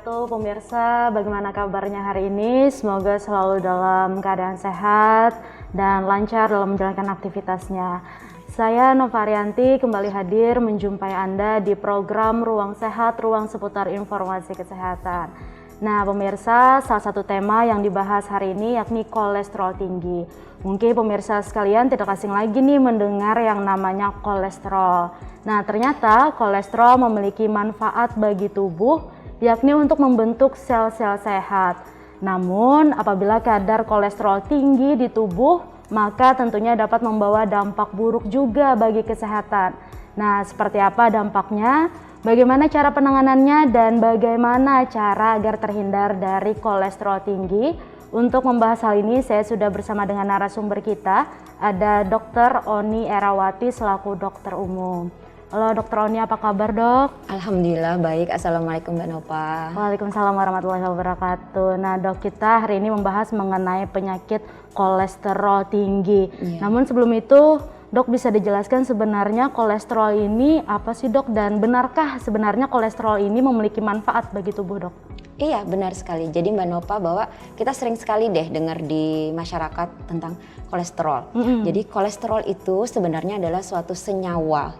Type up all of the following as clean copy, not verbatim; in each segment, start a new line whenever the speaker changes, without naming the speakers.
wabarakatuh. Pemirsa, bagaimana kabarnya hari ini? Semoga selalu dalam keadaan sehat dan lancar dalam menjalankan aktivitasnya. Saya Nova Arianti kembali hadir menjumpai Anda di program Ruang Sehat, ruang seputar informasi kesehatan. Nah pemirsa, salah satu tema yang dibahas hari ini yakni kolesterol tinggi. Mungkin pemirsa sekalian tidak asing lagi nih mendengar yang namanya kolesterol. Nah ternyata kolesterol memiliki manfaat bagi tubuh, yakni untuk membentuk sel-sel sehat. Namun apabila kadar kolesterol tinggi di tubuh, maka tentunya dapat membawa dampak buruk juga bagi kesehatan. Nah seperti apa dampaknya? Bagaimana cara penanganannya dan bagaimana cara agar terhindar dari kolesterol tinggi? Untuk membahas hal ini saya sudah bersama dengan narasumber kita, ada Dr. Oni Erawati selaku dokter umum. Halo Dr. Oni, apa kabar dok?
Alhamdulillah baik. Assalamualaikum Mbak Nova.
Waalaikumsalam warahmatullahi wabarakatuh. Nah dok, kita hari ini membahas mengenai penyakit kolesterol tinggi. Namun sebelum itu dok bisa dijelaskan sebenarnya kolesterol ini apa sih dok? Dan benarkah sebenarnya kolesterol ini memiliki manfaat bagi tubuh dok?
Iya benar sekali. Jadi Mbak Nova bahwa kita sering sekali deh dengar di masyarakat tentang kolesterol. Jadi kolesterol itu sebenarnya adalah suatu senyawa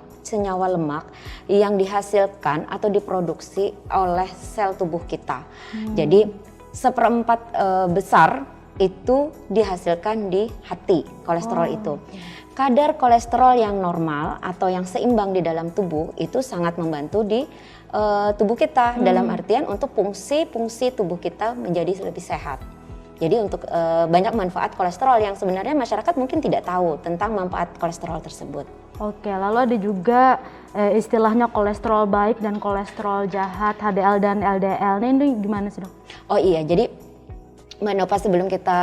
lemak yang dihasilkan atau diproduksi oleh sel tubuh kita. Jadi seperempat besar itu dihasilkan di hati kolesterol itu. Kadar kolesterol yang normal atau yang seimbang di dalam tubuh itu sangat membantu di tubuh kita dalam artian untuk fungsi-fungsi tubuh kita menjadi lebih sehat. Jadi untuk banyak manfaat kolesterol yang sebenarnya masyarakat mungkin tidak tahu tentang manfaat kolesterol tersebut.
Oke, lalu ada juga istilahnya kolesterol baik dan kolesterol jahat, HDL dan LDL. Nah ini gimana sih dok?
Oh iya, jadi Mbak Nova sebelum kita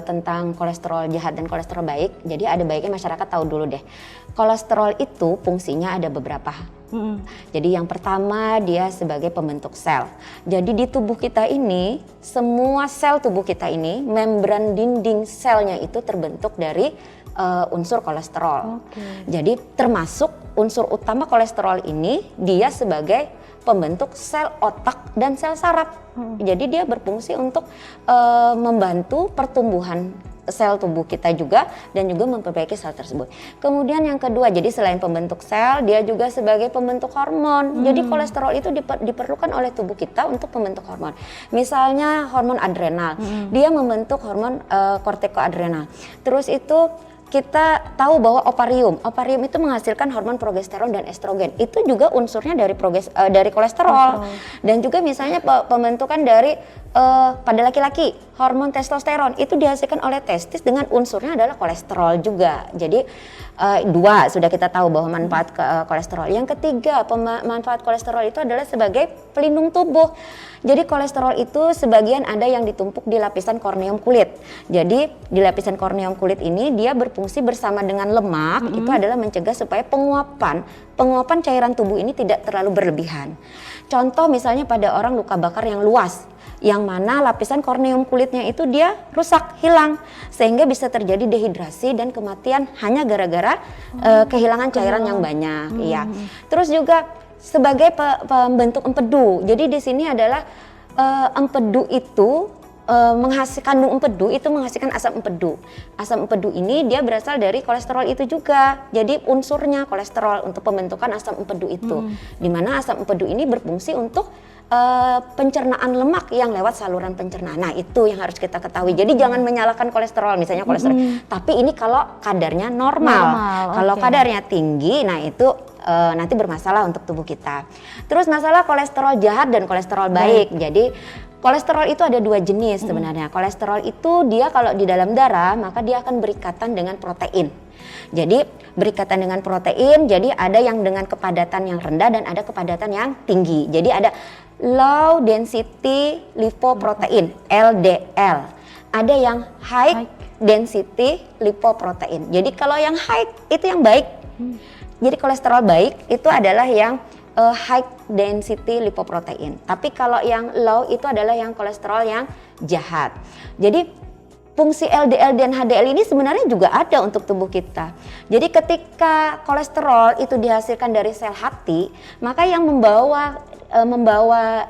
tentang kolesterol jahat dan kolesterol baik, jadi ada baiknya masyarakat tahu dulu deh. Kolesterol itu fungsinya ada beberapa. Jadi yang pertama dia sebagai pembentuk sel. Jadi di tubuh kita ini, semua sel tubuh kita ini, membran dinding selnya itu terbentuk dari unsur kolesterol. Jadi termasuk unsur utama kolesterol ini dia sebagai pembentuk sel otak dan sel saraf. Jadi dia berfungsi untuk membantu pertumbuhan sel tubuh kita juga dan juga memperbaiki sel tersebut. Kemudian yang kedua, jadi selain pembentuk sel, dia juga sebagai pembentuk hormon. Jadi kolesterol itu diperlukan oleh tubuh kita untuk membentuk hormon. Misalnya hormon adrenal, dia membentuk hormon kortikoadrenal. Terus itu kita tahu bahwa ovarium itu menghasilkan hormon progesteron dan estrogen. Itu juga unsurnya dari kolesterol. Dan juga misalnya pembentukan dari pada laki-laki hormon testosteron itu dihasilkan oleh testis dengan unsurnya adalah kolesterol juga. Jadi dua sudah kita tahu bahwa manfaat kolesterol. Yang ketiga, manfaat kolesterol itu adalah sebagai pelindung tubuh. Jadi kolesterol itu sebagian ada yang ditumpuk di lapisan korneum kulit. Jadi di lapisan korneum kulit ini dia berfungsi bersama dengan lemak, itu adalah mencegah supaya penguapan cairan tubuh ini tidak terlalu berlebihan. Contoh misalnya pada orang luka bakar yang luas, yang mana lapisan korneum kulitnya itu dia rusak, hilang, sehingga bisa terjadi dehidrasi dan kematian hanya gara-gara kehilangan cairan yang banyak. Iya. Terus juga sebagai pembentuk empedu. Jadi di sini adalah empedu itu kandung empedu itu menghasilkan asam empedu. Asam empedu ini dia berasal dari kolesterol itu juga. Jadi unsurnya kolesterol untuk pembentukan asam empedu itu. Di mana asam empedu ini berfungsi untuk pencernaan lemak yang lewat saluran pencernaan. Nah itu yang harus kita ketahui. Jadi jangan menyalahkan kolesterol, misalnya kolesterol. Tapi ini kalau kadarnya normal. Kalau kadarnya tinggi, nah itu nanti bermasalah untuk tubuh kita. Terus masalah kolesterol jahat dan kolesterol baik. Jadi kolesterol itu ada dua jenis sebenarnya. Kolesterol itu dia kalau di dalam darah maka dia akan berikatan dengan protein. Jadi berikatan dengan protein, jadi ada yang dengan kepadatan yang rendah dan ada kepadatan yang tinggi. Jadi ada low density lipoprotein (LDL). Ada yang high density lipoprotein. Jadi kalau yang high itu yang baik. Jadi kolesterol baik itu adalah yang high density lipoprotein. Tapi kalau yang low itu adalah yang kolesterol yang jahat. Jadi fungsi LDL dan HDL ini sebenarnya juga ada untuk tubuh kita. Jadi ketika kolesterol itu dihasilkan dari sel hati, maka yang membawa membawa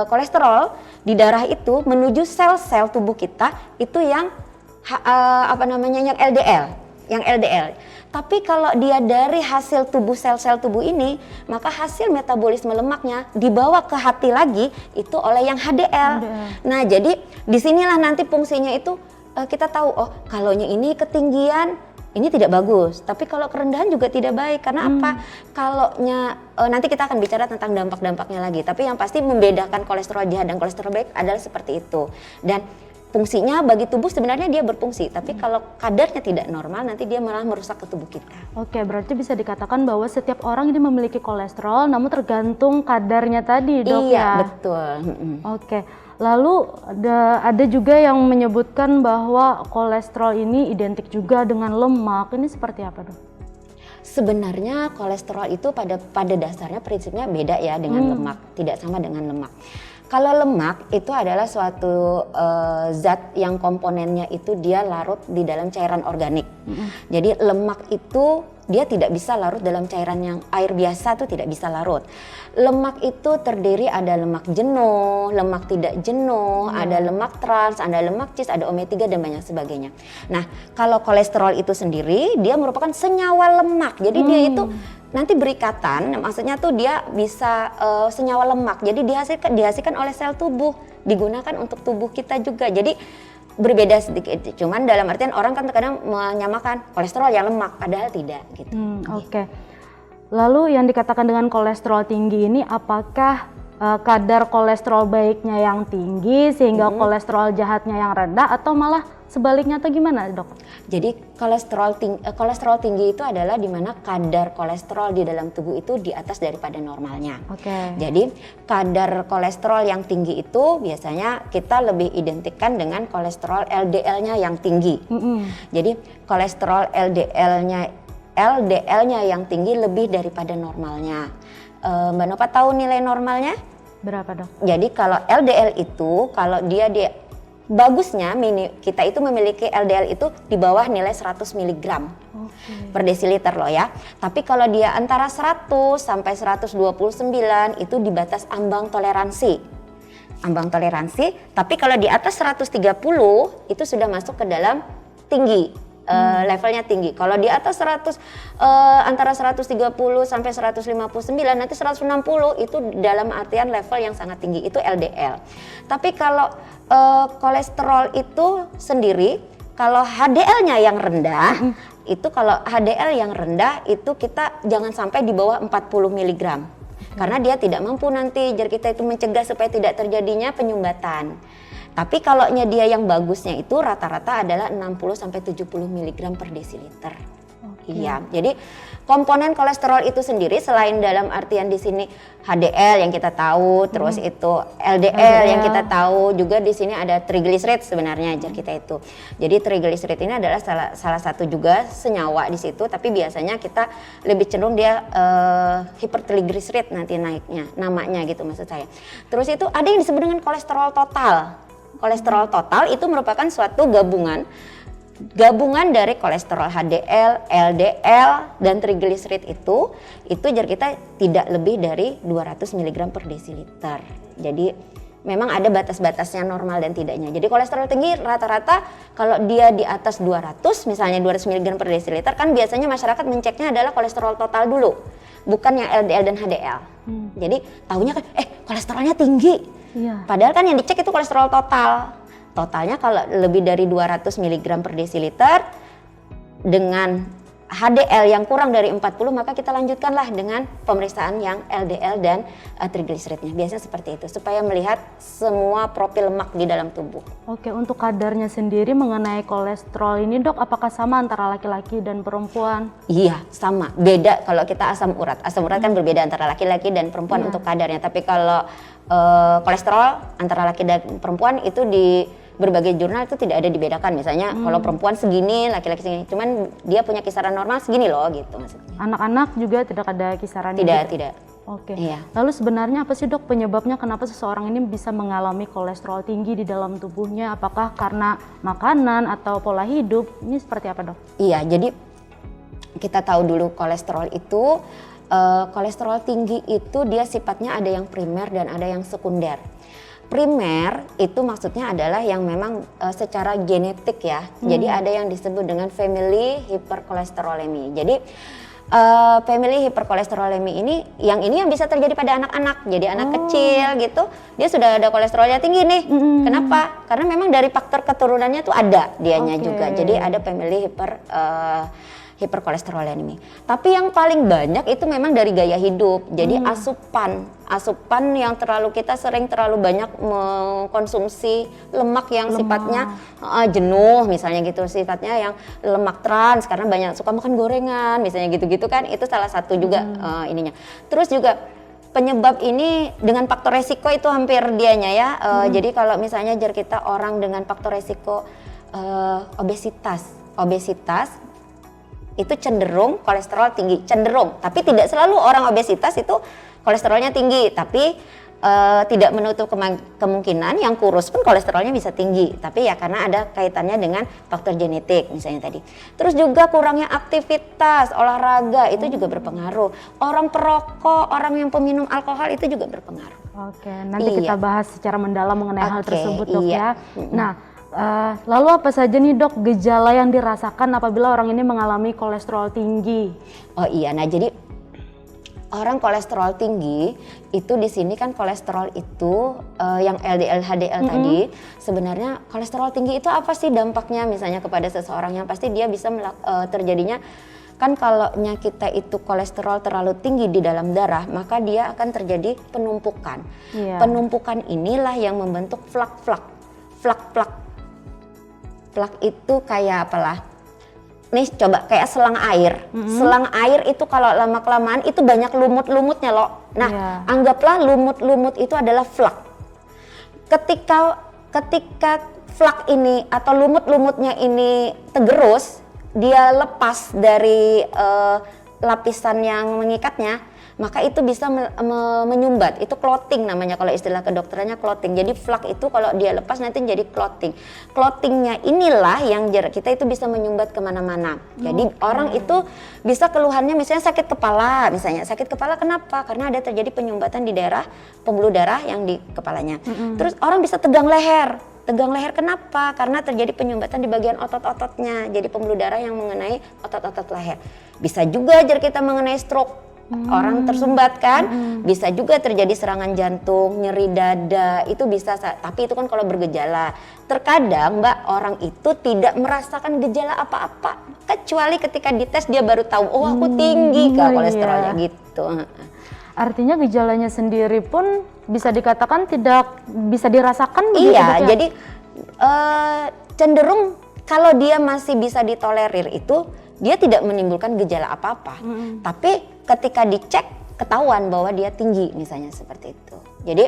kolesterol di darah itu menuju sel-sel tubuh kita itu yang yang LDL. Tapi kalau dia dari hasil tubuh sel-sel tubuh ini, maka hasil metabolisme lemaknya dibawa ke hati lagi itu oleh yang HDL. Nah, jadi disinilah nanti fungsinya itu kita tahu, oh kalau yang ini ketinggian ini tidak bagus, tapi kalau kerendahan juga tidak baik. Karena apa? Kalaunya nanti kita akan bicara tentang dampak-dampaknya lagi. Tapi yang pasti membedakan kolesterol jahat dan kolesterol baik adalah seperti itu. Dan fungsinya bagi tubuh sebenarnya dia berfungsi, tapi kalau kadarnya tidak normal nanti dia malah merusak ke tubuh kita.
Oke, berarti bisa dikatakan bahwa setiap orang ini memiliki kolesterol, namun tergantung kadarnya tadi, Dok,
iya,
ya?
Iya, betul.
Oke, lalu ada juga yang menyebutkan bahwa kolesterol ini identik juga dengan lemak. Ini seperti apa, Dok?
Sebenarnya kolesterol itu pada dasarnya prinsipnya beda ya dengan lemak, tidak sama dengan lemak. Kalau lemak itu adalah suatu zat yang komponennya itu dia larut di dalam cairan organik. Jadi lemak itu dia tidak bisa larut dalam cairan yang air biasa tuh tidak bisa larut. Lemak itu terdiri ada lemak jenuh, lemak tidak jenuh, ada lemak trans, ada lemak cis, ada omega 3 dan banyak sebagainya. Nah, kalau kolesterol itu sendiri dia merupakan senyawa lemak. Jadi dia itu nanti berikatan, maksudnya tuh dia bisa senyawa lemak. Jadi dihasilkan oleh sel tubuh, digunakan untuk tubuh kita juga. Jadi berbeda sedikit, cuman dalam artian orang kan terkadang menyamakan kolesterol yang lemak, padahal tidak gitu.
Oke. Lalu yang dikatakan dengan kolesterol tinggi ini, apakah kadar kolesterol baiknya yang tinggi sehingga kolesterol jahatnya yang rendah, atau malah sebaliknya, atau gimana, Dok?
Jadi kolesterol tinggi itu adalah di mana kadar kolesterol di dalam tubuh itu di atas daripada normalnya. Jadi kadar kolesterol yang tinggi itu biasanya kita lebih identikkan dengan kolesterol LDL-nya yang tinggi. Jadi kolesterol LDL-nya yang tinggi lebih daripada normalnya. Mbak Nova tahu nilai normalnya?
Berapa, Dok?
Jadi kalau LDL itu kalau dia bagusnya kita itu memiliki LDL itu di bawah nilai 100 mg per desiliter loh ya. Tapi kalau dia antara 100 sampai 129 itu di batas ambang toleransi. Tapi kalau di atas 130 itu sudah masuk ke dalam tinggi. Levelnya tinggi. Kalau di atas 100 antara 130 sampai 159 nanti 160 itu dalam artian level yang sangat tinggi, itu LDL. Tapi kalau kolesterol itu sendiri, kalau HDL-nya yang rendah, itu kalau HDL yang rendah itu kita jangan sampai di bawah 40 mg. Karena dia tidak mampu nanti jar kita itu mencegah supaya tidak terjadinya penyumbatan. Tapi kalau dia yang bagusnya itu rata-rata adalah 60 sampai 70 mg per desiliter. Iya, jadi komponen kolesterol itu sendiri selain dalam artian di sini HDL yang kita tahu, terus itu LDL yang kita tahu, juga di sini ada triglyceride sebenarnya jar kita itu. Jadi triglyceride ini adalah salah satu juga senyawa di situ, tapi biasanya kita lebih cenderung dia hipertriglyceride nanti naiknya, namanya gitu maksud saya. Terus itu ada yang disebut dengan kolesterol total. Kolesterol total itu merupakan suatu gabungan dari kolesterol HDL, LDL, dan triglyceride itu jar kita tidak lebih dari 200 mg per desiliter. Jadi memang ada batas-batasnya normal dan tidaknya. Jadi kolesterol tinggi rata-rata kalau dia di atas 200, misalnya 200 mg per desiliter, kan biasanya masyarakat menceknya adalah kolesterol total dulu, bukan yang LDL dan HDL. Jadi tahunya kan, kolesterolnya tinggi. Padahal kan yang dicek itu kolesterol total. Totalnya kalau lebih dari 200 mg per desiliter dengan HDL yang kurang dari 40, maka kita lanjutkanlah dengan pemeriksaan yang LDL dan triglyceride-nya. Biasanya seperti itu supaya melihat semua profil lemak di dalam tubuh.
Oke, untuk kadarnya sendiri mengenai kolesterol ini, Dok, apakah sama antara laki-laki dan perempuan?
Iya, sama. Beda kalau kita asam urat. Asam urat kan berbeda antara laki-laki dan perempuan untuk kadarnya. Tapi kalau kolesterol antara laki dan perempuan itu di berbagai jurnal itu tidak ada dibedakan. Misalnya kalau perempuan segini, laki-laki segini. Cuman dia punya kisaran normal segini loh gitu maksudnya.
Anak-anak juga tidak ada kisarannya?
Tidak.
Oke. Iya. Lalu sebenarnya apa sih, Dok, penyebabnya kenapa seseorang ini bisa mengalami kolesterol tinggi di dalam tubuhnya? Apakah karena makanan atau pola hidup? Ini seperti apa, Dok?
Iya, jadi kita tahu dulu kolesterol itu kolesterol tinggi itu dia sifatnya ada yang primer dan ada yang sekunder. Primer itu maksudnya adalah yang memang secara genetik ya. Jadi ada yang disebut dengan family hypercholesterolemi. Jadi family hypercholesterolemi ini yang bisa terjadi pada anak-anak. Jadi anak kecil gitu, dia sudah ada kolesterolnya tinggi nih. Kenapa? Karena memang dari faktor keturunannya tuh ada dianya juga. Jadi ada family hiperkolesterolemi. Tapi yang paling banyak itu memang dari gaya hidup. Jadi asupan yang kita sering terlalu banyak mengkonsumsi lemak yang sifatnya jenuh misalnya gitu, sifatnya yang lemak trans karena banyak suka makan gorengan misalnya gitu-gitu kan, itu salah satu juga ininya. Terus juga penyebab ini dengan faktor resiko itu hampir dianya ya. Jadi kalau misalnya kita orang dengan faktor resiko obesitas itu cenderung kolesterol tinggi, tapi tidak selalu orang obesitas itu kolesterolnya tinggi, tapi tidak menutup kemungkinan yang kurus pun kolesterolnya bisa tinggi, tapi ya karena ada kaitannya dengan faktor genetik misalnya tadi. Terus juga kurangnya aktivitas olahraga itu juga berpengaruh. Orang perokok, orang yang peminum alkohol itu juga berpengaruh.
Oke, nanti kita bahas secara mendalam mengenai hal tersebut dok ya. Nah, lalu apa saja nih dok gejala yang dirasakan apabila orang ini mengalami kolesterol tinggi?
Oh iya, nah jadi orang kolesterol tinggi itu di sini kan kolesterol itu yang LDL HDL tadi, sebenarnya kolesterol tinggi itu apa sih dampaknya misalnya kepada seseorang? Yang pasti dia bisa terjadinya kan kalau kita itu kolesterol terlalu tinggi di dalam darah, maka dia akan terjadi penumpukan. Penumpukan inilah yang membentuk flak-flak. Flak itu kayak apalah? Nih coba kayak selang air. Selang air itu kalau lama-kelamaan itu banyak lumut-lumutnya loh. Nah, anggaplah lumut-lumut itu adalah flak. Ketika flak ini atau lumut-lumutnya ini tergerus, dia lepas dari lapisan yang mengikatnya, maka itu bisa menyumbat. Itu clotting namanya kalau istilah kedokterannya clotting. Jadi flak itu kalau dia lepas nanti jadi clotting. Clottingnya inilah yang kita itu bisa menyumbat kemana-mana. Jadi orang itu bisa keluhannya misalnya sakit kepala, sakit kepala kenapa? Karena ada terjadi penyumbatan di daerah pembuluh darah yang di kepalanya. Terus orang bisa tegang leher. Tegang leher kenapa? Karena terjadi penyumbatan di bagian otot-ototnya. Jadi pembuluh darah yang mengenai otot-otot leher. Bisa juga kita mengenai stroke. Orang tersumbat kan, bisa juga terjadi serangan jantung, nyeri dada, itu bisa, tapi itu kan kalau bergejala. Terkadang Mbak, orang itu tidak merasakan gejala apa-apa, kecuali ketika dites dia baru tahu, oh aku tinggi kolesterolnya gitu.
Artinya gejalanya sendiri pun bisa dikatakan tidak bisa dirasakan begitu?
Iya, jadi cenderung kalau dia masih bisa ditolerir itu, dia tidak menimbulkan gejala apa-apa. Tapi ketika dicek ketahuan bahwa dia tinggi misalnya seperti itu. Jadi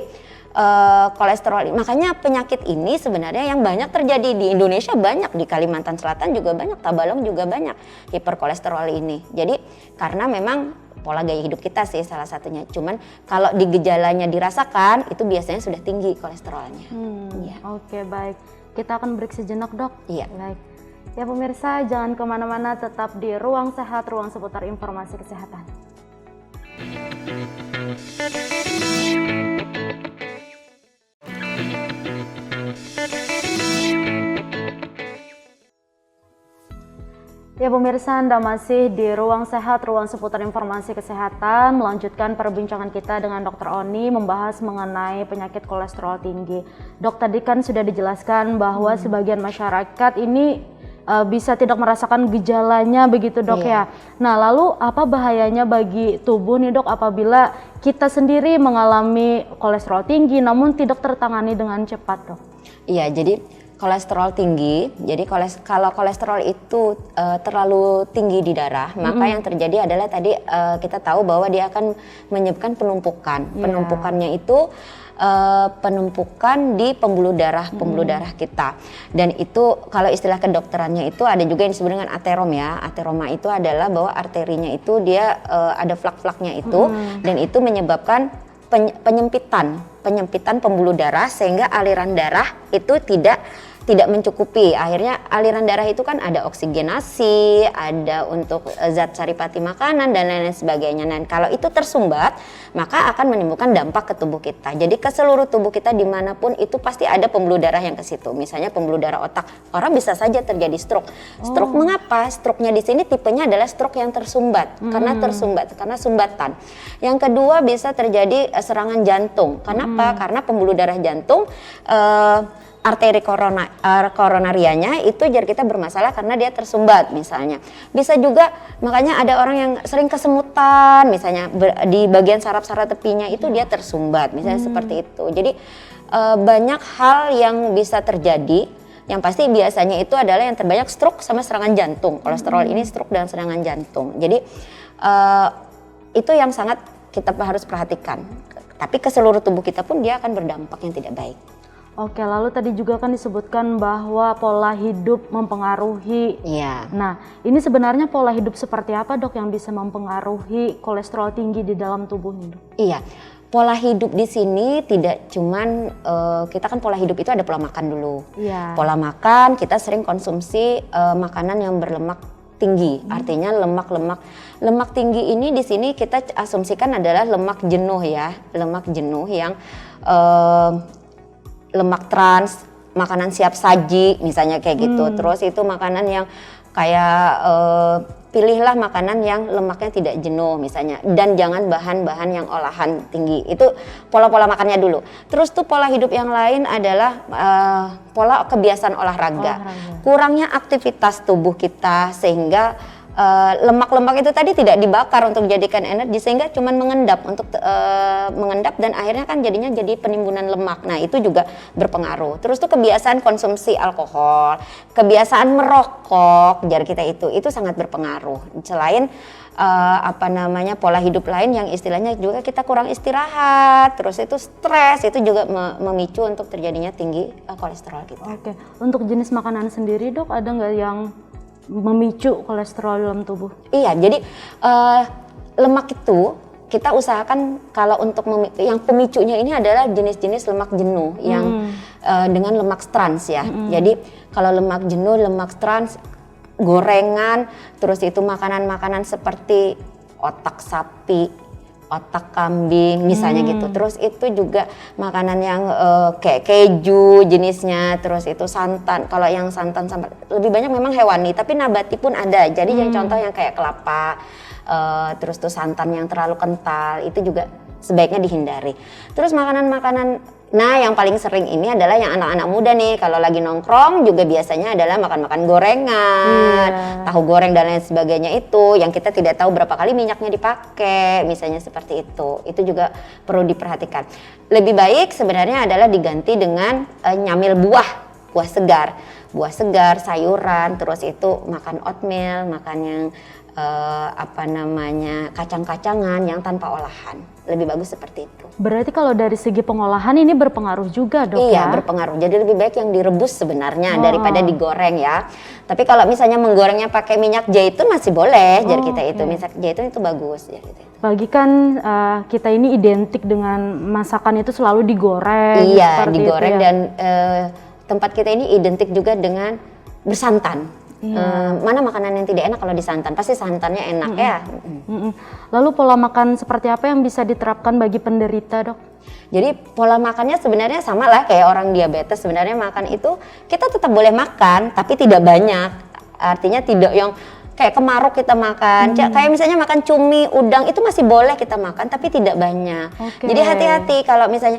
kolesterol, makanya penyakit ini sebenarnya yang banyak terjadi di Indonesia banyak, di Kalimantan Selatan juga banyak, Tabalong juga banyak hiperkolesterol ini. Jadi karena memang pola gaya hidup kita sih salah satunya. Cuman kalau di gejalanya dirasakan itu biasanya sudah tinggi kolesterolnya.
Oke, baik. Kita akan break sejenak dok.
Iya.
Baik. Ya pemirsa, jangan kemana-mana, tetap di Ruang Sehat, ruang seputar informasi kesehatan. Ya pemirsa, Anda masih di Ruang Sehat, ruang seputar informasi kesehatan, melanjutkan perbincangan kita dengan Dr. Oni membahas mengenai penyakit kolesterol tinggi. Dok, tadi kan sudah dijelaskan bahwa sebagian masyarakat ini bisa tidak merasakan gejalanya begitu dok ya. Nah lalu apa bahayanya bagi tubuh nih dok apabila kita sendiri mengalami kolesterol tinggi namun tidak tertangani dengan cepat dok?
Iya, jadi kolesterol tinggi, jadi kalau kolesterol itu terlalu tinggi di darah, maka yang terjadi adalah tadi kita tahu bahwa dia akan menyebabkan penumpukan. Penumpukannya itu penumpukan di pembuluh darah kita, dan itu kalau istilah kedokterannya itu ada juga yang disebut dengan aterom ya. Ateroma itu adalah bahwa arterinya itu dia ada flak-flaknya itu, dan itu menyebabkan penyempitan pembuluh darah sehingga aliran darah itu tidak tidak mencukupi. Akhirnya aliran darah itu kan ada oksigenasi, ada untuk zat saripati makanan dan lain-lain sebagainya. Dan kalau itu tersumbat, maka akan menimbulkan dampak ke tubuh kita. Jadi ke seluruh tubuh kita dimanapun itu pasti ada pembuluh darah yang ke situ. Misalnya pembuluh darah otak, orang bisa saja terjadi stroke. Stroke mengapa? Stroke-nya di sini tipenya adalah stroke yang tersumbat, karena sumbatan. Yang kedua bisa terjadi serangan jantung. Kenapa? Karena pembuluh darah jantung arteri koronarianya itu jar kita bermasalah karena dia tersumbat misalnya. Bisa juga makanya ada orang yang sering kesemutan misalnya di bagian saraf-saraf tepinya itu dia tersumbat misalnya seperti itu. Jadi banyak hal yang bisa terjadi. Yang pasti biasanya itu adalah yang terbanyak stroke sama serangan jantung. Kolesterol ini stroke dan serangan jantung. Jadi itu yang sangat kita harus perhatikan. Tapi ke seluruh tubuh kita pun dia akan berdampak yang tidak baik.
Oke, lalu tadi juga kan disebutkan bahwa pola hidup mempengaruhi.
Iya.
Nah, ini sebenarnya pola hidup seperti apa dok yang bisa mempengaruhi kolesterol tinggi di dalam tubuh ini?
Iya, pola hidup di sini tidak cuman kita kan pola hidup itu ada pola makan dulu.
Iya.
Pola makan kita sering konsumsi makanan yang berlemak tinggi, artinya lemak tinggi ini di sini kita asumsikan adalah lemak jenuh ya, lemak jenuh yang lemak trans, makanan siap saji misalnya kayak gitu. Terus itu makanan yang kayak pilihlah makanan yang lemaknya tidak jenuh misalnya, dan jangan bahan-bahan yang olahan tinggi. Itu pola-pola makannya dulu. Terus tuh pola hidup yang lain adalah pola kebiasaan olahraga. Kurangnya aktivitas tubuh kita sehingga lemak-lemak itu tadi tidak dibakar untuk dijadikan energi sehingga cuman mengendap dan akhirnya kan jadinya jadi penimbunan lemak. Nah, itu juga berpengaruh. Terus tuh kebiasaan konsumsi alkohol, kebiasaan merokok, jar kita itu sangat berpengaruh. Selain pola hidup lain yang istilahnya juga kita kurang istirahat, terus itu stres, itu juga memicu untuk terjadinya tinggi kolesterol kita.
Oke, untuk jenis makanan sendiri dok, ada nggak yang memicu kolesterol dalam tubuh?
Iya, jadi lemak itu kita usahakan kalau untuk yang pemicunya ini adalah jenis-jenis lemak jenuh yang dengan lemak trans ya. Jadi kalau lemak jenuh, lemak trans, gorengan, terus itu makanan-makanan seperti otak sapi, otak kambing misalnya gitu. Terus itu juga makanan yang kayak keju jenisnya, terus itu santan. Kalau yang santan lebih banyak memang hewani, tapi nabati pun ada. Jadi yang contoh yang kayak kelapa, terus tuh santan yang terlalu kental itu juga sebaiknya dihindari. Terus makanan-makanan, nah yang paling sering ini adalah yang anak-anak muda nih, kalau lagi nongkrong juga biasanya adalah makan-makan gorengan, tahu goreng dan lain sebagainya itu yang kita tidak tahu berapa kali minyaknya dipakai, misalnya seperti itu juga perlu diperhatikan. Lebih baik sebenarnya adalah diganti dengan nyamil buah segar, sayuran, terus itu makan oatmeal, makan yang kacang-kacangan yang tanpa olahan. Lebih bagus seperti itu.
Berarti kalau dari segi pengolahan ini berpengaruh juga dok
iya,
ya?
Iya, berpengaruh. Jadi lebih baik yang direbus sebenarnya daripada digoreng ya. Tapi kalau misalnya menggorengnya pakai minyak zaitun masih boleh, jadi kita itu minyak zaitun itu bagus ya gitu.
Apalagi kan kita ini identik dengan masakan itu selalu digoreng.
Iya, digoreng itu ya. Dan tempat kita ini identik juga dengan bersantan. Mana makanan yang tidak enak kalau disantan? Pasti santannya enak ya.
Lalu pola makan seperti apa yang bisa diterapkan bagi penderita dok?
Jadi pola makannya sebenarnya sama lah kayak orang diabetes. Sebenarnya makan itu kita tetap boleh makan tapi tidak banyak. Artinya tidak yang kayak kemaruk kita makan. Kayak misalnya makan cumi, udang itu masih boleh kita makan tapi tidak banyak. Jadi hati-hati kalau misalnya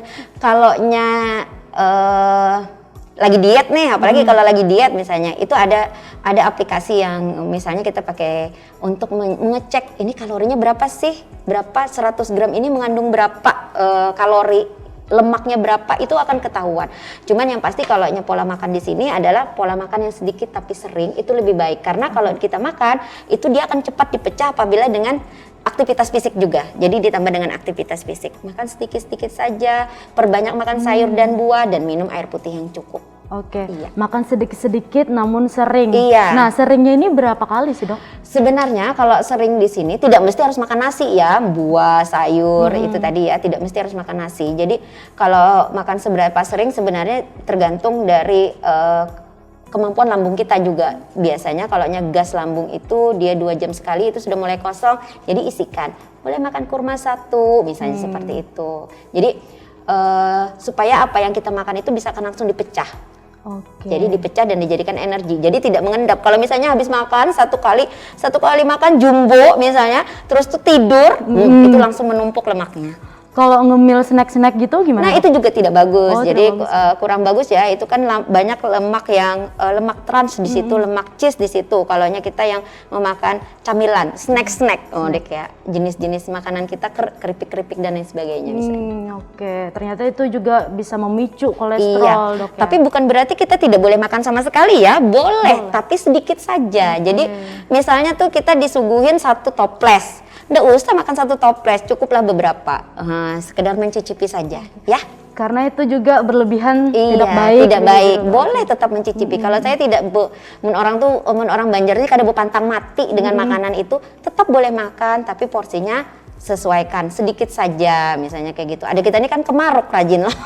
lagi diet nih, apalagi kalau lagi diet misalnya, itu ada aplikasi yang misalnya kita pakai untuk mengecek ini kalorinya berapa sih, berapa 100 gram ini mengandung berapa kalori, lemaknya berapa, itu akan ketahuan. Cuman yang pasti kalau pola makan di sini adalah pola makan yang sedikit tapi sering, itu lebih baik karena kalau kita makan itu dia akan cepat dipecah apabila dengan aktivitas fisik juga. Jadi ditambah dengan aktivitas fisik. Makan sedikit-sedikit saja, perbanyak makan sayur dan buah dan minum air putih yang cukup.
Oke, makan sedikit-sedikit namun sering.
Iya.
Nah, seringnya ini berapa kali sih dok?
Sebenarnya kalau sering di sini tidak mesti harus makan nasi ya, buah, sayur itu tadi ya, tidak mesti harus makan nasi. Jadi kalau makan seberapa sering sebenarnya tergantung dari kemampuan lambung kita juga. Biasanya kalau gas lambung itu dia 2 jam sekali itu sudah mulai kosong, jadi isikan. Boleh makan kurma 1 misalnya seperti itu. Jadi supaya apa yang kita makan itu bisa langsung dipecah. Jadi dipecah dan dijadikan energi. Jadi tidak mengendap. Kalau misalnya habis makan satu kali makan jumbo misalnya, terus tuh tidur, itu langsung menumpuk lemaknya.
Kalau ngemil snack-snack gitu gimana?
Nah itu juga tidak bagus. Jadi
bagus.
kurang bagus ya. Itu kan banyak lemak yang lemak trans di situ, lemak cheese di situ. Kalaunya kita yang memakan camilan, snack-snack, kayak jenis-jenis makanan kita keripik-keripik dan lain sebagainya.
Oke, ternyata itu juga bisa memicu kolesterol, Dok ya.
Tapi bukan berarti kita tidak boleh makan sama sekali ya. Boleh. Tapi sedikit saja. Jadi misalnya tuh kita disuguhin 1 toples. Nggak usah makan 1 toples, cukuplah beberapa, sekedar mencicipi saja, ya.
Karena itu juga berlebihan tidak baik.
Tidak baik, boleh tetap mencicipi. Kalau saya tidak, orang Banjar ini kada pantang mati dengan makanan itu, tetap boleh makan, tapi porsinya sesuaikan, sedikit saja, misalnya kayak gitu. Ada kita ini kan kemaruk rajin loh,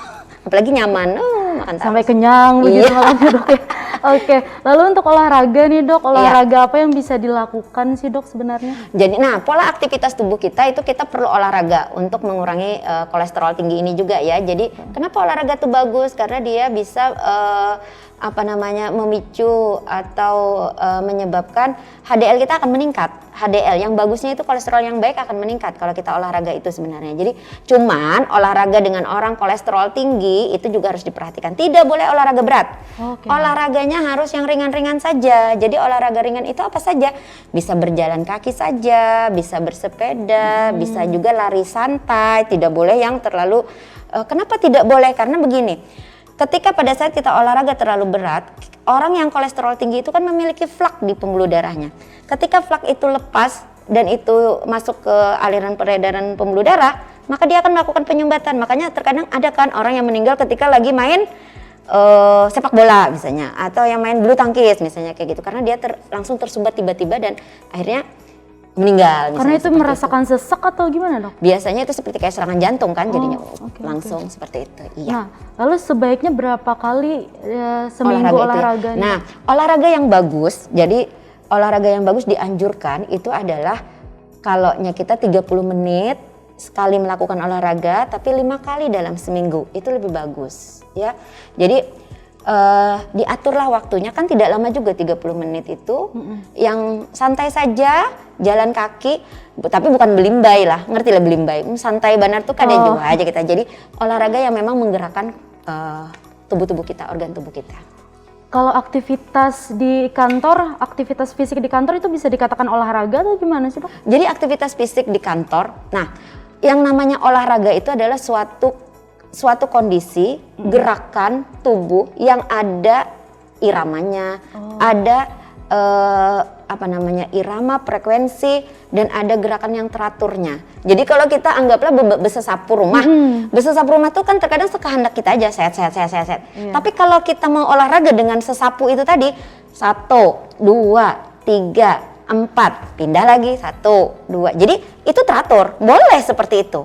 apalagi nyaman, makan
sampai kenyang begitu makannya, Dok ya. Oke, lalu untuk olahraga nih, Dok, olahraga apa yang bisa dilakukan sih, Dok, sebenarnya?
Jadi, pola aktivitas tubuh kita itu kita perlu olahraga untuk mengurangi kolesterol tinggi ini juga ya. Jadi, kenapa olahraga itu bagus? Karena dia bisa memicu atau menyebabkan HDL kita akan meningkat. HDL yang bagusnya itu kolesterol yang baik akan meningkat kalau kita olahraga itu sebenarnya. Jadi cuman olahraga dengan orang kolesterol tinggi itu juga harus diperhatikan. Tidak boleh olahraga berat. Olahraganya harus yang ringan-ringan saja. Jadi olahraga ringan itu apa saja? Bisa berjalan kaki saja, bisa bersepeda, bisa juga lari santai. Tidak boleh yang terlalu kenapa tidak boleh? Karena begini. Ketika pada saat kita olahraga terlalu berat, orang yang kolesterol tinggi itu kan memiliki flak di pembuluh darahnya. Ketika flak itu lepas dan itu masuk ke aliran peredaran pembuluh darah, maka dia akan melakukan penyumbatan. Makanya terkadang ada kan orang yang meninggal ketika lagi main sepak bola misalnya, atau yang main bulu tangkis misalnya kayak gitu, karena dia langsung tersumbat tiba-tiba dan akhirnya meninggal.
Karena itu merasakan sesak atau gimana, Dok?
Biasanya itu seperti kayak serangan jantung kan, jadinya langsung seperti itu. Iya.
Nah, lalu sebaiknya berapa kali seminggu olahraga?
Nah, olahraga yang bagus, jadi olahraga yang bagus dianjurkan itu adalah kalau kita 30 menit sekali melakukan olahraga, tapi 5 kali dalam seminggu, itu lebih bagus ya. Jadi diaturlah waktunya, kan tidak lama juga 30 menit itu, yang santai saja, jalan kaki, tapi bukan belimbai lah, ngerti lah belimbai, santai benar tuh kadang juga aja kita. Jadi olahraga yang memang menggerakkan tubuh kita, organ tubuh kita.
Kalau aktivitas di kantor, aktivitas fisik di kantor itu bisa dikatakan olahraga atau gimana sih, Dok?
Jadi aktivitas fisik di kantor, nah yang namanya olahraga itu adalah suatu kondisi gerakan tubuh yang ada iramanya, ada irama, frekuensi, dan ada gerakan yang teraturnya. Jadi kalau kita anggaplah besesapu rumah, besesapu rumah itu kan terkadang sekehendak kita aja, set. Yeah. Tapi kalau kita mau olahraga dengan sesapu itu tadi, 1, 2, 3, 4, pindah lagi 1, 2. Jadi itu teratur, boleh seperti itu.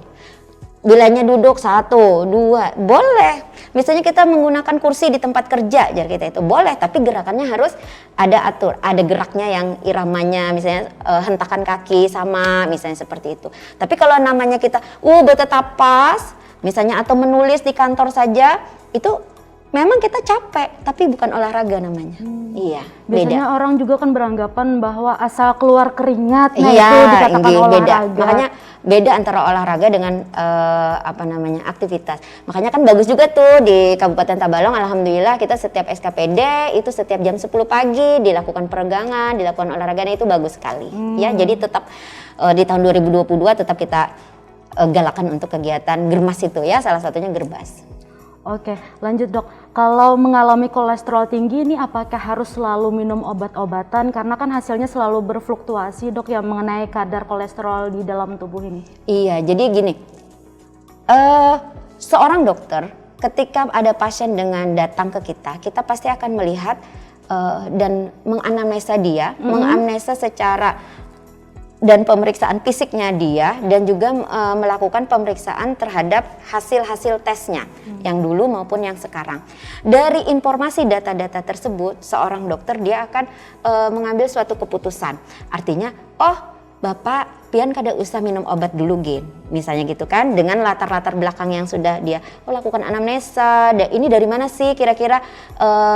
Bilanya duduk 1, 2, boleh. Misalnya kita menggunakan kursi di tempat kerja, jar kita itu boleh, tapi gerakannya harus ada ada geraknya yang iramanya, misalnya hentakan kaki sama, misalnya seperti itu. Tapi kalau namanya kita bertetapas, misalnya atau menulis di kantor saja, itu memang kita capek, tapi bukan olahraga namanya. Iya,
biasanya orang juga kan beranggapan bahwa asal keluar keringat, itu dikatakan
Beda.
olahraga.
Makanya beda antara olahraga dengan aktivitas. Makanya kan bagus juga tuh di Kabupaten Tabalong, alhamdulillah kita setiap SKPD itu setiap jam 10 pagi dilakukan peregangan, dilakukan olahraganya, itu bagus sekali. Ya, jadi tetap di tahun 2022 tetap kita galakan untuk kegiatan germas itu ya, salah satunya gerbas.
Oke, lanjut, Dok. Kalau mengalami kolesterol tinggi ini apakah harus selalu minum obat-obatan? Karena kan hasilnya selalu berfluktuasi, Dok, yang mengenai kadar kolesterol di dalam tubuh ini.
Iya, jadi gini, seorang dokter ketika ada pasien dengan datang ke kita pasti akan melihat dan menganamnesa dia, menganamnesa secara dan pemeriksaan fisiknya dia, dan juga melakukan pemeriksaan terhadap hasil-hasil tesnya yang dulu maupun yang sekarang. Dari informasi data-data tersebut, seorang dokter dia akan mengambil suatu keputusan. Artinya, oh Bapak pian kada usah minum obat dulu Gin, misalnya gitu kan, dengan latar-latar belakang yang sudah dia lakukan anamnesa, ini dari mana sih kira-kira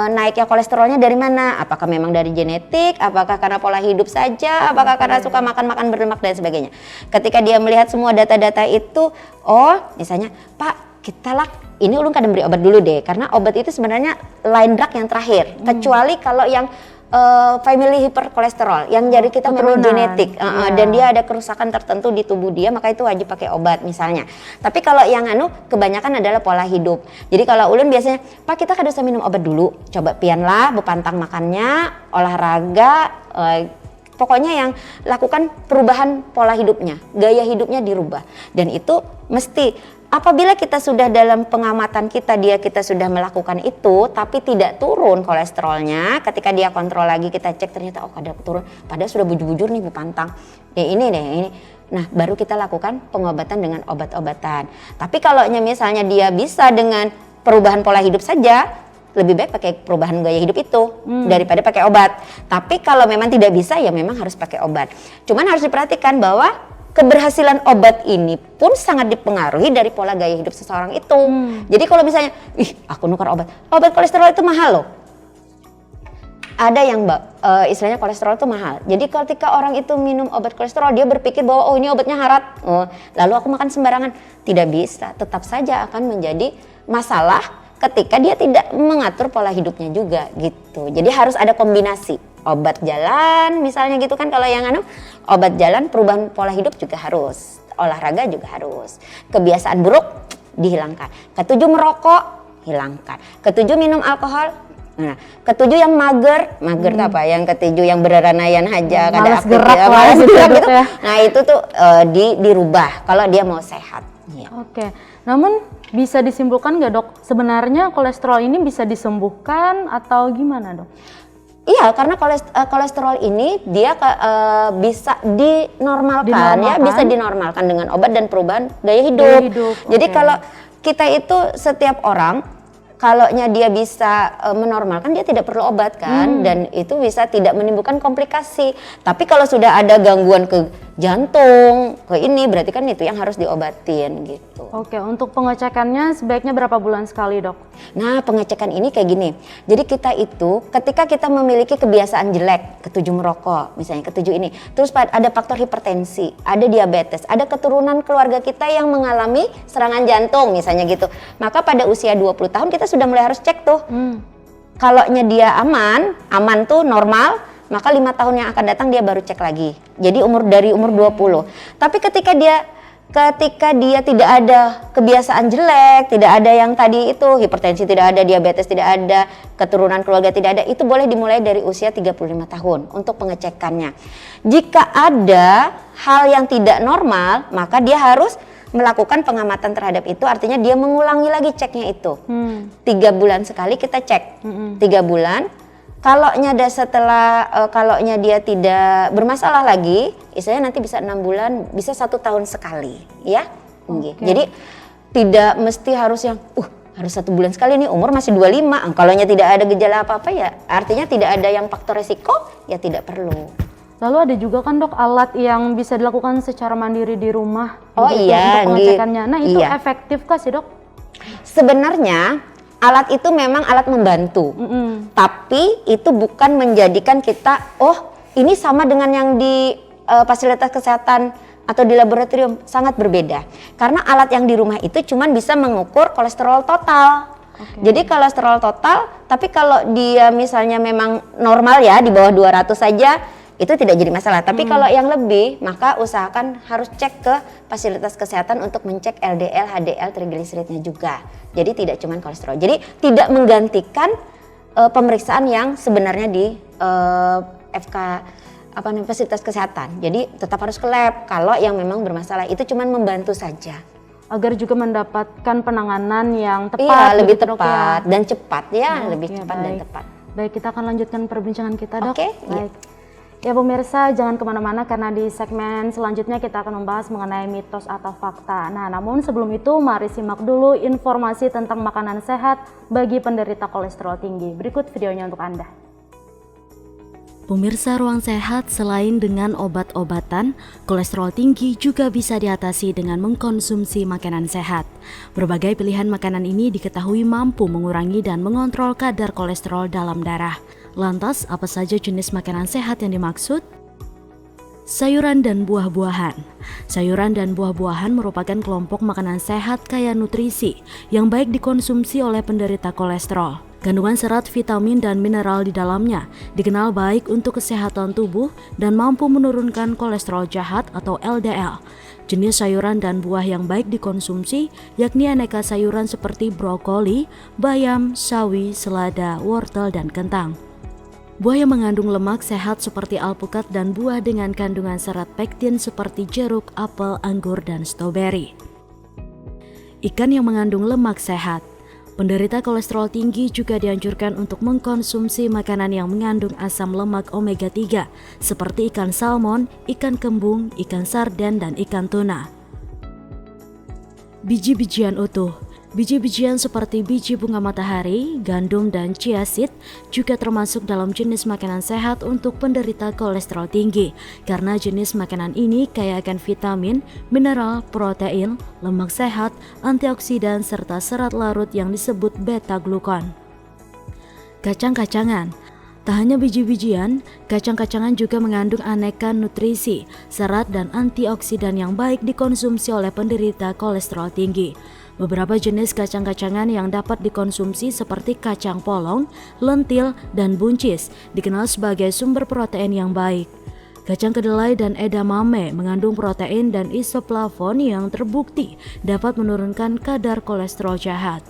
naiknya kolesterolnya dari mana, apakah memang dari genetik, apakah karena pola hidup saja, apakah karena suka makan-makan berlemak dan sebagainya. Ketika dia melihat semua data-data itu, oh misalnya Pak kita ini ulun kadang beri obat dulu deh, karena obat itu sebenarnya line drug yang terakhir, kecuali kalau yang family hiperkolesterol yang jadi kita memang genetik dan dia ada kerusakan tertentu di tubuh dia, maka itu wajib pakai obat misalnya. Tapi kalau yang kebanyakan adalah pola hidup. Jadi kalau ulun biasanya, Pak kita kada usah minum obat dulu, coba pianlah bepantang makannya, olahraga, pokoknya yang lakukan perubahan pola hidupnya, gaya hidupnya dirubah. Dan itu mesti apabila kita sudah dalam pengamatan kita sudah melakukan itu tapi tidak turun kolesterolnya, ketika dia kontrol lagi kita cek ternyata oh kada turun, padahal sudah bujur-bujur nih bepantang. Ya ini. Nah, baru kita lakukan pengobatan dengan obat-obatan. Tapi kalau misalnya dia bisa dengan perubahan pola hidup saja, lebih baik pakai perubahan gaya hidup itu daripada pakai obat. Tapi kalau memang tidak bisa ya memang harus pakai obat. Cuman harus diperhatikan bahwa keberhasilan obat ini pun sangat dipengaruhi dari pola gaya hidup seseorang itu. Jadi kalau misalnya, aku nukar obat kolesterol itu mahal loh. Ada yang istilahnya kolesterol itu mahal. Jadi ketika orang itu minum obat kolesterol, dia berpikir bahwa oh ini obatnya harat, lalu aku makan sembarangan. Tidak bisa, tetap saja akan menjadi masalah ketika dia tidak mengatur pola hidupnya juga gitu. Jadi harus ada kombinasi. Obat jalan misalnya gitu kan, kalau yang obat jalan, perubahan pola hidup juga harus, olahraga juga harus, kebiasaan buruk dihilangkan, ketujuh merokok hilangkan, ketujuh minum alkohol, nah ketujuh yang mager itu apa, yang ketujuh yang bereranayan aja, kada
malas
aktif
gerak
ya,
lah
malas
gitu
gerak gitu.
ya.
Nah itu tuh dirubah kalau dia mau sehat. Ya.
Oke, namun bisa disimpulkan nggak dok, sebenarnya kolesterol ini bisa disembuhkan atau gimana dok?
Iya, karena kolesterol ini dia bisa dinormalkan ya, bisa dinormalkan dengan obat dan perubahan gaya hidup. Jadi kalau kita itu setiap orang, kalaunya dia bisa menormalkan, dia tidak perlu obat kan, dan itu bisa tidak menimbulkan komplikasi. Tapi kalau sudah ada gangguan ke jantung, ke ini, berarti kan itu yang harus diobatin gitu.
Oke, untuk pengecekannya sebaiknya berapa bulan sekali dok?
Nah, pengecekan ini kayak gini. Jadi kita itu ketika kita memiliki kebiasaan jelek, ketujuh merokok, misalnya ketujuh ini, terus ada faktor hipertensi, ada diabetes, ada keturunan keluarga kita yang mengalami serangan jantung misalnya gitu. Maka pada usia 20 tahun kita sudah mulai harus cek tuh. Kalaunya dia aman tuh normal, maka 5 tahun yang akan datang dia baru cek lagi. Jadi dari umur 20. Tapi ketika dia tidak ada kebiasaan jelek, tidak ada yang tadi itu, hipertensi tidak ada, diabetes tidak ada, keturunan keluarga tidak ada, itu boleh dimulai dari usia 35 tahun untuk pengecekannya. Jika ada hal yang tidak normal, maka dia harus melakukan pengamatan terhadap itu, artinya dia mengulangi lagi ceknya itu. 3 bulan sekali kita cek, 3 bulan. Kalaunya kalaunya dia tidak bermasalah lagi, istilahnya nanti bisa 6 bulan, bisa 1 tahun sekali, ya. Jadi tidak mesti harus yang, harus 1 bulan sekali nih, umur masih 25. Kalaunya tidak ada gejala apa-apa ya, artinya tidak ada yang faktor resiko, ya tidak perlu.
Lalu ada juga kan dok alat yang bisa dilakukan secara mandiri di rumah.
Oh iya,
untuk pengecekannya. Nah itu efektif kah sih dok?
Sebenarnya alat itu memang alat membantu, tapi itu bukan menjadikan kita, ini sama dengan yang di fasilitas kesehatan atau di laboratorium, sangat berbeda. Karena alat yang di rumah itu cuma bisa mengukur kolesterol total. Jadi kolesterol total, tapi kalau dia misalnya memang normal ya, di bawah 200 saja, itu tidak jadi masalah. Tapi kalau yang lebih, maka usahakan harus cek ke fasilitas kesehatan untuk mencek LDL, HDL, trigliseridnya juga. Jadi tidak cuma kolesterol. Jadi tidak menggantikan pemeriksaan yang sebenarnya di fasilitas kesehatan. Jadi tetap harus ke lab kalau yang memang bermasalah. Itu cuma membantu saja.
Agar juga mendapatkan penanganan yang tepat.
Iya, lebih tepat dan cepat ya, lebih cepat dan tepat.
Baik, kita akan lanjutkan perbincangan kita dok.
Oke.
Baik. Ya pemirsa, jangan kemana-mana karena di segmen selanjutnya kita akan membahas mengenai mitos atau fakta. Nah, namun sebelum itu mari simak dulu informasi tentang makanan sehat bagi penderita kolesterol tinggi. Berikut videonya untuk Anda.
Pemirsa Ruang Sehat, selain dengan obat-obatan, kolesterol tinggi juga bisa diatasi dengan mengkonsumsi makanan sehat. Berbagai pilihan makanan ini diketahui mampu mengurangi dan mengontrol kadar kolesterol dalam darah. Lantas, apa saja jenis makanan sehat yang dimaksud? Sayuran dan buah-buahan. Sayuran dan buah-buahan merupakan kelompok makanan sehat kaya nutrisi yang baik dikonsumsi oleh penderita kolesterol. Kandungan serat, vitamin, dan mineral di dalamnya dikenal baik untuk kesehatan tubuh dan mampu menurunkan kolesterol jahat atau LDL. Jenis sayuran dan buah yang baik dikonsumsi yakni aneka sayuran seperti brokoli, bayam, sawi, selada, wortel, dan kentang. Buah yang mengandung lemak sehat seperti alpukat dan buah dengan kandungan serat pektin seperti jeruk, apel, anggur, dan stroberi. Ikan yang mengandung lemak sehat. Penderita kolesterol tinggi juga dianjurkan untuk mengkonsumsi makanan yang mengandung asam lemak omega 3 seperti ikan salmon, ikan kembung, ikan sarden, dan ikan tuna. Biji-bijian utuh. Biji-bijian seperti biji bunga matahari, gandum, dan chia seed juga termasuk dalam jenis makanan sehat untuk penderita kolesterol tinggi karena jenis makanan ini kaya akan vitamin, mineral, protein, lemak sehat, antioksidan, serta serat larut yang disebut beta-glukon. Kacang-kacangan. Tak hanya biji-bijian, kacang-kacangan juga mengandung aneka nutrisi, serat, dan antioksidan yang baik dikonsumsi oleh penderita kolesterol tinggi. Beberapa jenis kacang-kacangan yang dapat dikonsumsi seperti kacang polong, lentil, dan buncis dikenal sebagai sumber protein yang baik. Kacang kedelai dan edamame mengandung protein dan isoflavon yang terbukti dapat menurunkan kadar kolesterol jahat.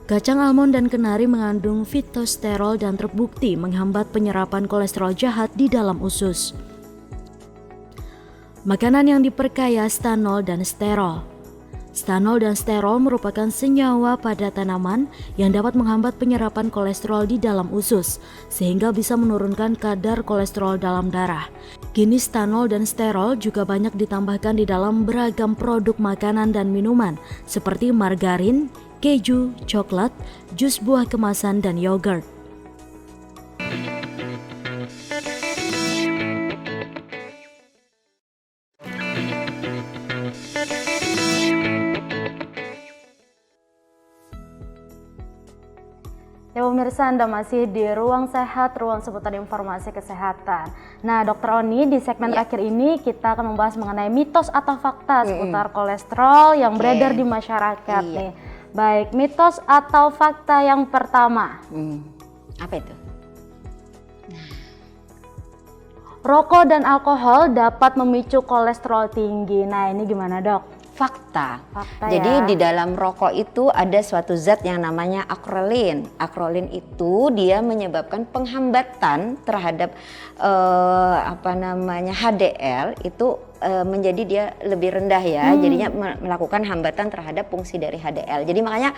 Kacang almond dan kenari mengandung fitosterol dan terbukti menghambat penyerapan kolesterol jahat di dalam usus. Makanan yang diperkaya stanol dan sterol. Stanol dan sterol merupakan senyawa pada tanaman yang dapat menghambat penyerapan kolesterol di dalam usus, sehingga bisa menurunkan kadar kolesterol dalam darah. Kini stanol dan sterol juga banyak ditambahkan di dalam beragam produk makanan dan minuman, seperti margarin, keju, coklat, jus buah kemasan, dan yogurt.
Ya pemirsa, Anda masih di Ruang Sehat, ruang seputar informasi kesehatan. Nah Dokter Oni, di segmen terakhir ini kita akan membahas mengenai mitos atau fakta seputar kolesterol yang beredar di masyarakat nih. Baik, mitos atau fakta yang pertama.
Apa itu?
Rokok dan alkohol dapat memicu kolesterol tinggi. Nah ini gimana dok?
Fakta.
Jadi
di dalam rokok itu ada suatu zat yang namanya akrolin. Akrolin itu dia menyebabkan penghambatan terhadap HDL itu menjadi dia lebih rendah ya. Jadinya melakukan hambatan terhadap fungsi dari HDL. Jadi makanya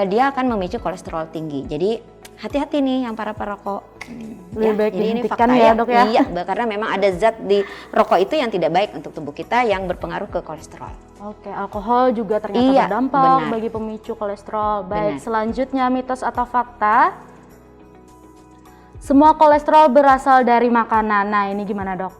dia akan memicu kolesterol tinggi. Jadi hati-hati nih yang para perokok.
Lebih baik
jadi ini
dihentikan
fakta
ya dok ya.
Iya, karena memang ada zat di rokok itu yang tidak baik untuk tubuh kita yang berpengaruh ke kolesterol.
Oke, alkohol juga ternyata berdampak
benar.
bagi pemicu kolesterol. Baik,
Benar.
selanjutnya mitos atau fakta. Semua kolesterol berasal dari makanan. Nah, ini gimana dok?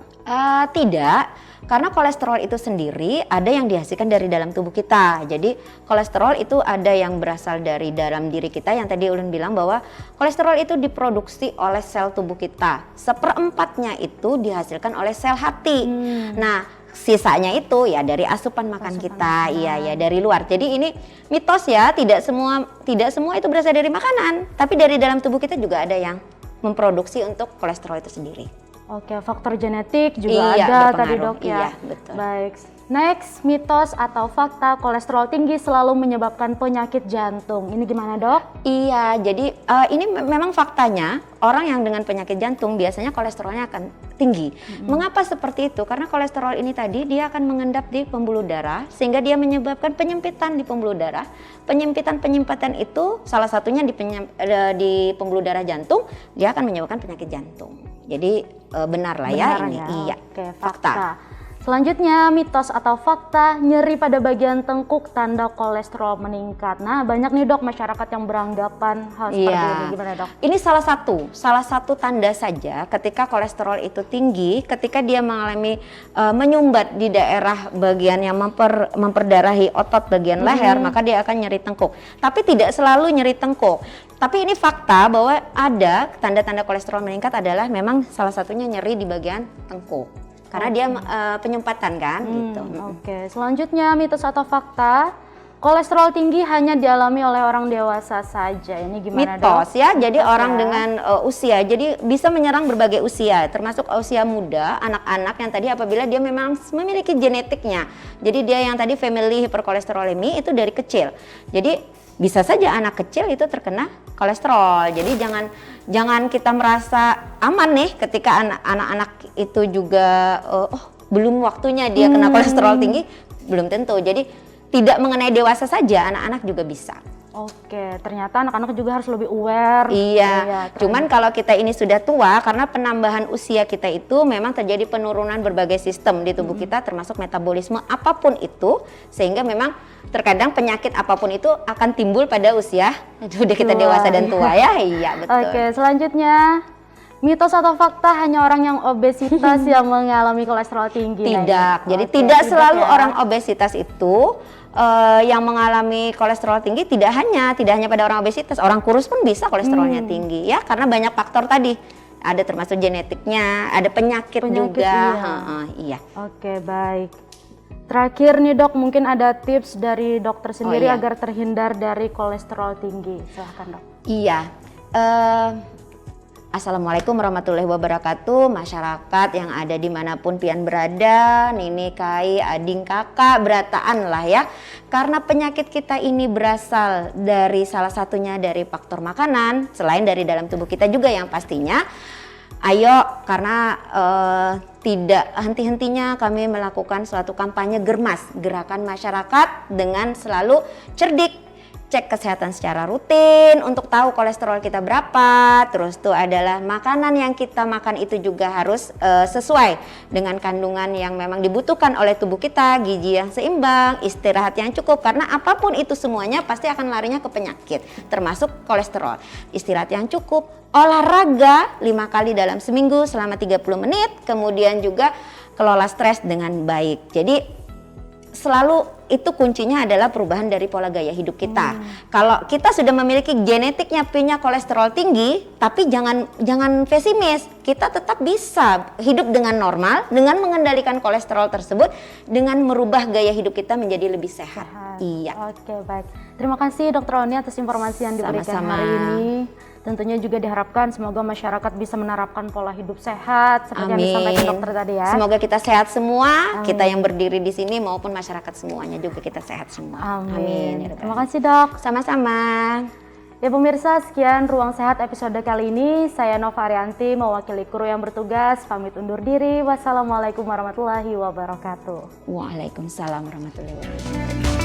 Tidak, karena kolesterol itu sendiri ada yang dihasilkan dari dalam tubuh kita. Jadi kolesterol itu ada yang berasal dari dalam diri kita, yang tadi Ulun bilang bahwa kolesterol itu diproduksi oleh sel tubuh kita. 1/4-nya itu dihasilkan oleh sel hati. Nah, sisanya itu ya dari asupan makan kita, iya dari luar. Jadi ini mitos ya, tidak semua itu berasal dari makanan, tapi dari dalam tubuh kita juga ada yang memproduksi untuk kolesterol itu sendiri.
Oke, faktor genetik juga ada tadi dok ya.
Iya, betul.
Baik, next mitos atau fakta kolesterol tinggi selalu menyebabkan penyakit jantung. Ini gimana dok?
Iya, jadi ini memang faktanya orang yang dengan penyakit jantung biasanya kolesterolnya akan tinggi. Mengapa seperti itu? Karena kolesterol ini tadi dia akan mengendap di pembuluh darah sehingga dia menyebabkan penyempitan di pembuluh darah. Penyempitan itu salah satunya di pembuluh darah jantung, dia akan menyebabkan penyakit jantung. Jadi benar lah ya
Benar
ini.
ya?
Iya.
Oke, fakta. Selanjutnya, mitos atau fakta nyeri pada bagian tengkuk tanda kolesterol meningkat. Nah, banyak nih dok masyarakat yang beranggapan hal seperti ini. Gimana dok?
Ini salah satu tanda saja ketika kolesterol itu tinggi, ketika dia mengalami menyumbat di daerah bagian yang memperdarahi otot bagian leher, maka dia akan nyeri tengkuk. Tapi tidak selalu nyeri tengkuk. Tapi ini fakta bahwa ada tanda-tanda kolesterol meningkat adalah memang salah satunya nyeri di bagian tengkuk. Karena dia penyumpatan kan gitu.
Oke, selanjutnya mitos atau fakta, kolesterol tinggi hanya dialami oleh orang dewasa saja. Ini gimana dok?
Mitos ya, jadi
Mitos
orang
ya.
dengan usia, jadi bisa menyerang berbagai usia, termasuk usia muda, anak-anak yang tadi apabila dia memang memiliki genetiknya. Jadi dia yang tadi family hiperkolesterolemi itu dari kecil. Jadi bisa saja anak kecil itu terkena kolesterol. Jadi jangan kita merasa aman nih ketika anak-anak itu juga belum waktunya dia kena kolesterol tinggi, belum tentu. Jadi tidak mengenai dewasa saja, anak-anak juga bisa.
Oke, ternyata anak-anak juga harus lebih aware.
Iya, cuman kalau kita ini sudah tua, karena penambahan usia kita itu memang terjadi penurunan berbagai sistem di tubuh kita, termasuk metabolisme apapun itu, sehingga memang terkadang penyakit apapun itu akan timbul pada usia sudah kita dewasa dan tua ya. Iya betul.
Oke, selanjutnya mitos atau fakta hanya orang yang obesitas yang mengalami kolesterol tinggi?
Tidak, jadi
Oke,
tidak selalu
ya.
orang obesitas itu yang mengalami kolesterol tinggi, tidak hanya pada orang obesitas, orang kurus pun bisa kolesterolnya tinggi ya, karena banyak faktor tadi, ada termasuk genetiknya, ada penyakit juga. Iya.
Oke, baik. Terakhir nih dok, mungkin ada tips dari dokter sendiri
iya.
agar terhindar dari kolesterol tinggi. Silahkan dok.
Iya. Assalamualaikum warahmatullahi wabarakatuh, masyarakat yang ada dimanapun pian berada, Nini, Kai, ading, kakak, berataan lah ya. Karena penyakit kita ini berasal dari salah satunya dari faktor makanan, selain dari dalam tubuh kita juga yang pastinya. Ayo, karena tidak henti-hentinya kami melakukan suatu kampanye germas, gerakan masyarakat dengan selalu cerdik. Cek kesehatan secara rutin untuk tahu kolesterol kita berapa. Terus tuh adalah makanan yang kita makan itu juga harus sesuai dengan kandungan yang memang dibutuhkan oleh tubuh kita, gizi yang seimbang, istirahat yang cukup, karena apapun itu semuanya pasti akan larinya ke penyakit, termasuk kolesterol. Istirahat yang cukup, olahraga 5 kali dalam seminggu selama 30 menit, kemudian juga kelola stres dengan baik. Jadi selalu itu kuncinya adalah perubahan dari pola gaya hidup kita. Kalau kita sudah memiliki genetiknya punya kolesterol tinggi, tapi jangan pesimis. Kita tetap bisa hidup dengan normal dengan mengendalikan kolesterol tersebut dengan merubah gaya hidup kita menjadi lebih sehat. Iya.
Oke, baik. Terima kasih Dr. Oni atas informasi yang diberikan
Sama-sama.
hari ini. Tentunya juga diharapkan semoga masyarakat bisa menerapkan pola hidup sehat seperti yang disampaikan dokter tadi ya.
Semoga kita sehat semua, kita yang berdiri di sini maupun masyarakat semuanya juga kita sehat semua.
Amin.
Ya
Terima
Rabbal
kasih dok.
Alamin. Sama-sama.
Ya pemirsa, sekian Ruang Sehat episode kali ini. Saya Nova Arianti mewakili kru yang bertugas pamit undur diri. Wassalamualaikum warahmatullahi wabarakatuh.
Waalaikumsalam warahmatullahi wabarakatuh.